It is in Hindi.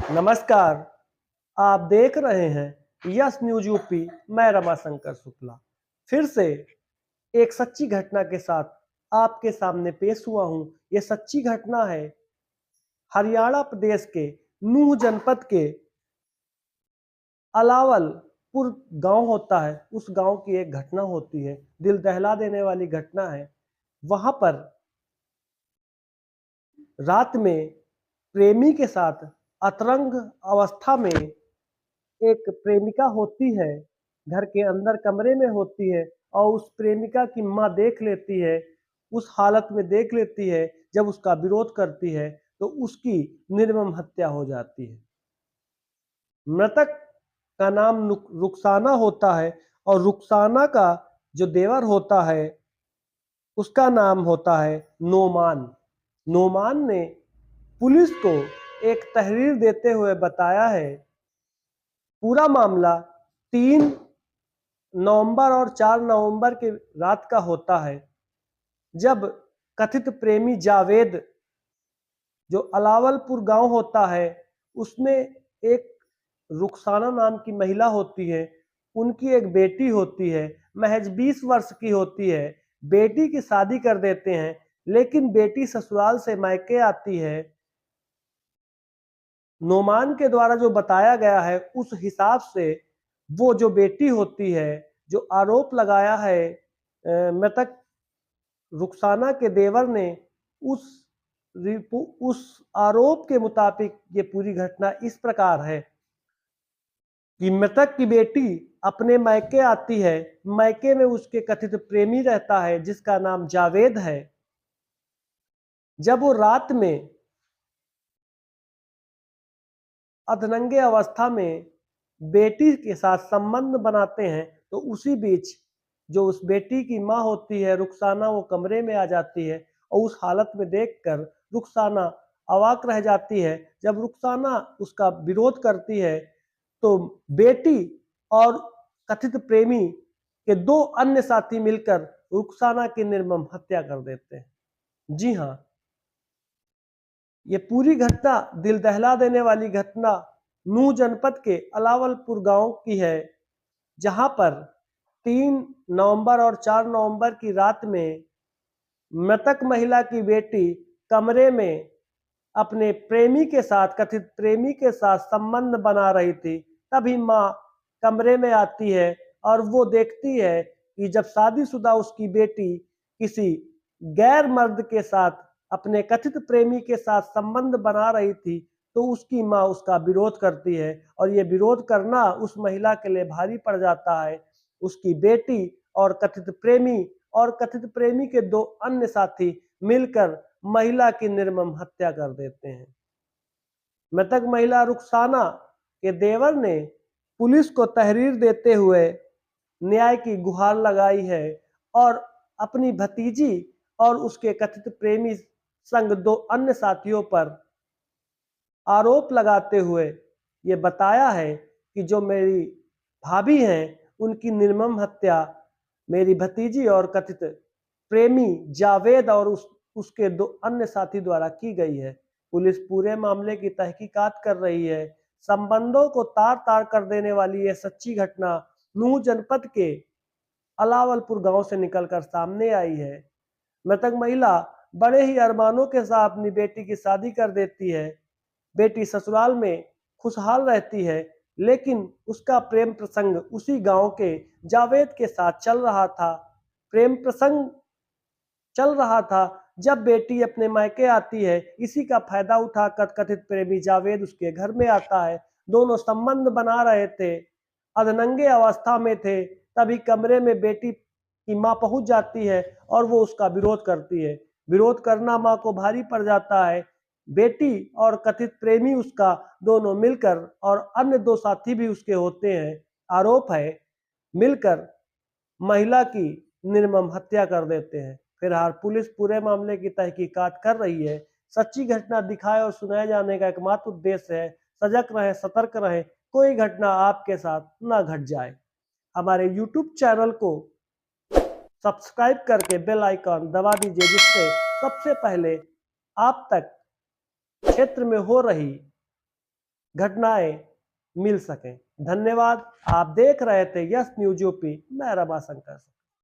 नमस्कार। आप देख रहे हैं यस न्यूज यूपी। मैं रमाशंकर शुक्ला फिर से एक सच्ची घटना के साथ आपके सामने पेश हुआ हूं। यह सच्ची घटना है हरियाणा प्रदेश के नूह जनपद के अलावलपुर गांव होता है। उस गांव की एक घटना होती है, दिल दहला देने वाली घटना है। वहां पर रात में प्रेमी के साथ अतरंग अवस्था में एक प्रेमिका होती है, घर के अंदर कमरे में होती है और उस प्रेमिका की माँ देख लेती है। उस हालत में देख लेती है, जब उसका विरोध करती है तो उसकी निर्मम हत्या हो जाती है। मृतक का नाम रुखसाना होता है और रुखसाना का जो देवर होता है उसका नाम होता है नोमान। नोमान ने पुलिस को एक तहरीर देते हुए बताया है, पूरा मामला 3 नवंबर और 4 नवंबर की रात का होता है, जब कथित प्रेमी जावेद, जो अलावलपुर गांव होता है, उसमें एक रुखसाना नाम की महिला होती है। उनकी एक बेटी होती है, महज 20 वर्ष की होती है। बेटी की शादी कर देते हैं, लेकिन बेटी ससुराल से मायके आती है। नोमान के द्वारा जो बताया गया है उस हिसाब से वो जो बेटी होती है, जो आरोप लगाया है मृतक रुखसाना के देवर ने, उस उस आरोप के मुताबिक ये पूरी घटना इस प्रकार है कि मृतक की बेटी अपने मायके आती है। मायके में उसके कथित प्रेमी रहता है जिसका नाम जावेद है। जब वो रात में अधनंगे अवस्था में बेटी के साथ संबंध बनाते हैं तो उसी बीच जो उस बेटी की माँ होती है रुखसाना, वो कमरे में आ जाती है और उस हालत में देखकर रुखसाना अवाक रह जाती है। जब रुखसाना उसका विरोध करती है तो बेटी और कथित प्रेमी के 2 अन्य साथी मिलकर रुखसाना की निर्मम हत्या कर देते हैं। जी हाँ, ये पूरी घटना दिल दहला देने वाली घटना नूह जनपद के अलावलपुर गांव की है, जहां पर 3 नवंबर और 4 नवंबर की रात में मृतक महिला की बेटी कमरे में अपने प्रेमी के साथ, कथित प्रेमी के साथ संबंध बना रही थी। तभी माँ कमरे में आती है और वो देखती है कि जब शादीशुदा उसकी बेटी किसी गैर मर्द के साथ, अपने कथित प्रेमी के साथ संबंध बना रही थी, तो उसकी माँ उसका विरोध करती है और ये विरोध करना उस महिला के लिए भारी पड़ जाता है। उसकी बेटी और कथित प्रेमी के 2 अन्य साथी मिलकर महिला की निर्मम हत्या कर देते हैं। मृतक महिला रुखसाना के देवर ने पुलिस को तहरीर देते हुए न्याय की गुहार लगाई है और अपनी भतीजी और उसके कथित प्रेमी संग 2 अन्य साथियों पर आरोप लगाते हुए ये बताया है कि जो मेरी भाभी हैं उनकी निर्मम हत्या मेरी भतीजी और कथित प्रेमी जावेद और उसके 2 अन्य साथी द्वारा की गई है। पुलिस पूरे मामले की तहकीकात कर रही है। संबंधों को तार तार कर देने वाली यह सच्ची घटना नूह जनपद के अलावलपुर गांव से निकलकर सामने आई है। मृतक महिला बड़े ही अरमानों के साथ अपनी बेटी की शादी कर देती है। बेटी ससुराल में खुशहाल रहती है, लेकिन उसका प्रेम प्रसंग उसी गांव के जावेद के साथ चल रहा था। प्रेम प्रसंग चल रहा था जब बेटी अपने मायके आती है। इसी का फायदा उठाकर कथित प्रेमी जावेद उसके घर में आता है। दोनों संबंध बना रहे थे, अधनंगे अवस्था में थे। तभी कमरे में बेटी की माँ पहुंच जाती है और वो उसका विरोध करती है। विरोध करना माँ को भारी पड़ जाता है। बेटी और कथित प्रेमी उसका दोनों मिलकर, और अन्य 2 साथी भी उसके होते हैं, आरोप है, मिलकर महिला की निर्मम हत्या कर देते हैं। फिलहाल पुलिस पूरे मामले की तहकीकात कर रही है। सच्ची घटना दिखाए और सुनाए जाने का एकमात्र उद्देश्य है सजग रहे, सतर्क रहे, कोई घटना आपके साथ ना घट जाए। हमारे YouTube चैनल को सब्सक्राइब करके बेल आइकन दबा दीजिए, जिससे सबसे पहले आप तक क्षेत्र में हो रही घटनाएं मिल सकें। धन्यवाद। आप देख रहे थे यस न्यूज यूपी, मैं रमाशंकर।